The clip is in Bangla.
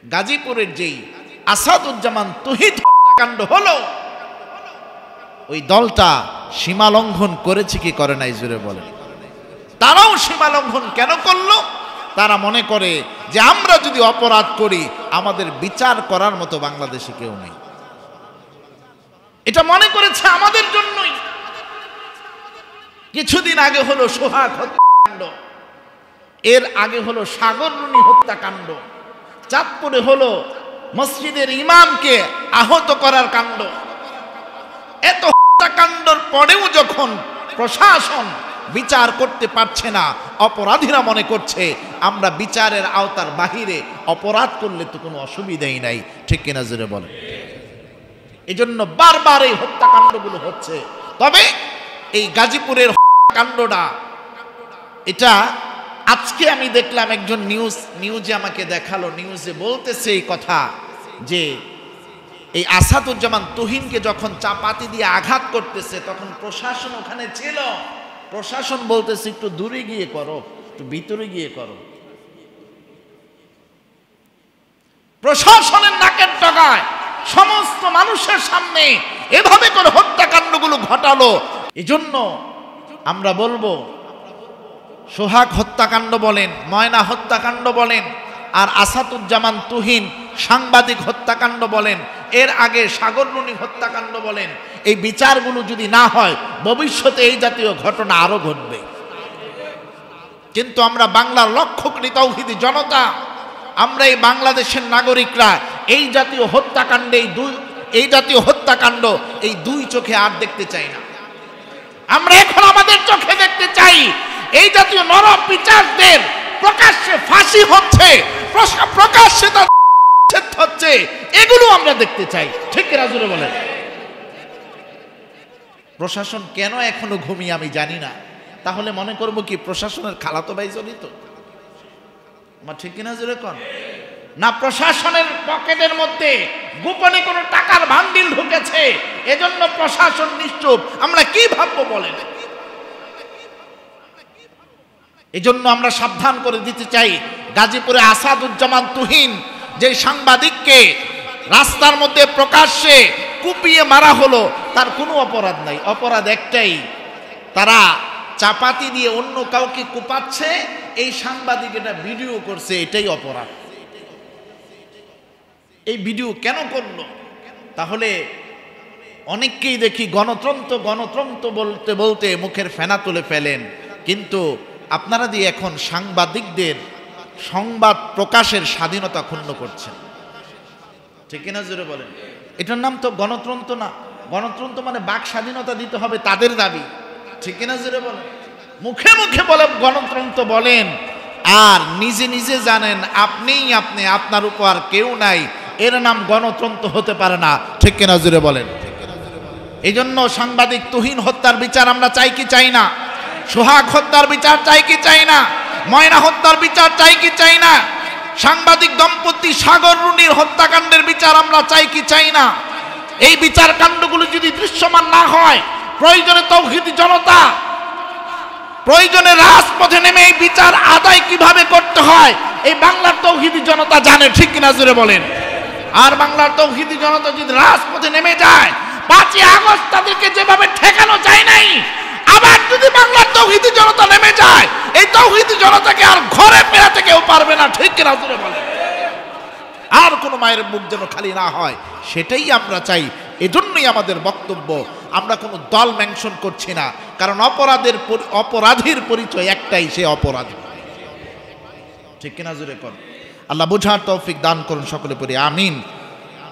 গাজীপুরের যেই আসাদুজ্জামান তুহিন হত্যাকাণ্ড হলো, ওই দলটা সীমা লঙ্ঘন করেছে কি করে নাই জোরে বলেন? তারাও সীমা লঙ্ঘন কেন করলো? তারা মনে করে যে আমরা যদি অপরাধ করি আমাদের বিচার করার মতো বাংলাদেশে কেউ নেই। এটা মনে করেছে আমাদের জন্যই। কিছুদিন আগে হলো সোহাগ হত্যাকাণ্ড, এর আগে হলো সাগররুনি হত্যাকাণ্ড, চাঁদপুরে হলো মসজিদের ইমামকে আহত করার কাণ্ড। এত হত্যাকাণ্ডের পরেও যখন প্রশাসন বিচার করতে পারছে না, অপরাধীরা মনে করছে আমরা বিচারের আওতার বাহিরে, অপরাধ করলে তো কোনো অসুবিধাই নাই। ঠিক কিনা জোরে বলেন? এজন্য বারবার এই হত্যাকাণ্ডগুলো হচ্ছে। তবে এই গাজীপুরের হত্যাকাণ্ডটা, এটা আজকে আমি দেখলাম একজন নিউজে আমাকে দেখালো, নিউজে বলতেছে এই কথা যে এই আসাদুজ্জামান তুহিনকে যখন চাপাতি দিয়ে আঘাত করতেছে তখন প্রশাসন ওখানে ছিল। প্রশাসন বলতেছে একটু দূরে গিয়ে করো, একটু ভিতরে গিয়ে করো। প্রশাসনের নাকের ডগায় সমস্ত মানুষের সামনে এভাবে করে হত্যাকাণ্ডগুলো ঘটালো। এজন্য আমরা বলবো, সোহাগ হত্যাকাণ্ড বলেন, ময়না হত্যাকাণ্ড বলেন, আর আসাদুজ্জামান তুহিন সাংবাদিক হত্যাকাণ্ড বলেন, এর আগে সাগররুনি হত্যাকাণ্ড বলেন, এই বিচারগুলো যদি না হয় ভবিষ্যতে এই জাতীয় ঘটনা আরো ঘটবে। কিন্তু আমরা বাংলার লক্ষ কোটি তাওহীদি জনতা, আমরা এই বাংলাদেশের নাগরিকরা এই জাতীয় হত্যাকাণ্ড এই দুই চোখে আর দেখতে চাই না। আমরা এখন আমাদের চোখে দেখতে চাই এই জাতীয় নরপিচারদের প্রকাশ্যে ফাঁসি হচ্ছে, প্রকাশ্যে হচ্ছে, এগুলো আমরা দেখতে চাই। ঠিক কিনা জোরে বলেন? প্রশাসন কেন এখনো ঘুমিয়ে আমি জানি না। তাহলে মনে করব কি প্রশাসনের খালাতো ভাই জড়িত? ঠিক কিনা জোরে কোন? না প্রশাসনের পকেটের মধ্যে গোপনে কোনো টাকার ভান্ডিল ঢুকেছে, এজন্য প্রশাসন নিশ্চুপ? আমরা কি ভাববো বলেন? এজন্য আমরা সাবধান করে দিতে চাই, গাজীপুরে আসাদুজ্জামান তুহিন যে সাংবাদিককে রাস্তার মধ্যে প্রকাশ্যে কুপিয়ে মারা হলো, তার কোনো অপরাধ নাই। অপরাধ একটাই, তারা চাপাতি দিয়ে অন্য কাউকে কুপাচ্ছে, এই সাংবাদিক এটা ভিডিও করছে, এটাই অপরাধ। এই ভিডিও কেন করলো? তাহলে অনেককেই দেখি গণতন্ত্র বলতে বলতে মুখের ফেনা তুলে ফেলেন, কিন্তু আপনারা দিয়ে এখন সাংবাদিকদের সংবাদ প্রকাশের স্বাধীনতা ক্ষুণ্ণ করছেন। ঠিক কিনা জোরে বলেন? এটার নাম তো গণতন্ত্র না। গণতন্ত্র মানে বাক স্বাধীনতা দিতে হবে, তাদের দাবি। ঠিক কিনা জোরে বলেন? মুখে মুখে বলে গণতন্ত্র বলেন, আর নিজে নিজে জানেন আপনি আপনার উপর আর কেউ নাই, এর নাম গণতন্ত্র হতে পারে না। ঠিক কিনা জোরে বলেন? এই জন্য সাংবাদিক তুহিন হত্যার বিচার আমরা চাই কি চাই না? সোহাগ হত্যার বিচার চাই কি চাই না? ময়না হত্যার বিচার চাই কি চাই না? সাংবাদিক দম্পতি সাগররুনির হত্যাকাণ্ডের বিচার আমরা চাই কি চাই না? এই বিচার কাণ্ডগুলো যদি দৃশ্যমান না হয়, প্রয়োজনে তাওহীদি জনতা, প্রয়োজনে রাজপথে নেমে এই বিচার আদায় কিভাবে করতে হয় এই বাংলার তাওহীদি জনতা জানে। ঠিক কিনা জোরে বলেন? আর বাংলার তাওহীদি জনতা যদি রাজপথে নেমে যায়, 5ই আগস্ট তাদেরকে যেভাবে ঠেকানো যায় নাই, আবার যদি বাংলার তাওহীদি জনতা নেমে যায়, এই তাওহীদি জনতাকে আর ঘরে ফেরাতে কেউ পারবে না। ঠিক কিনা জোরে বলেন? আর কোনো মায়ের মুখ যেন খালি না হয়, সেটাই আমরা চাই। এজন্যই আমাদের বক্তব্য, আমরা কোনো দল মেনশন করছি না, কারণ অপরাধীর পরিচয় একটাই, সে অপরাধী। ঠিক কিনা জোরে কর? আল্লাহ বুঝার তৌফিক দান করুন সকলে পড়ি আমিন।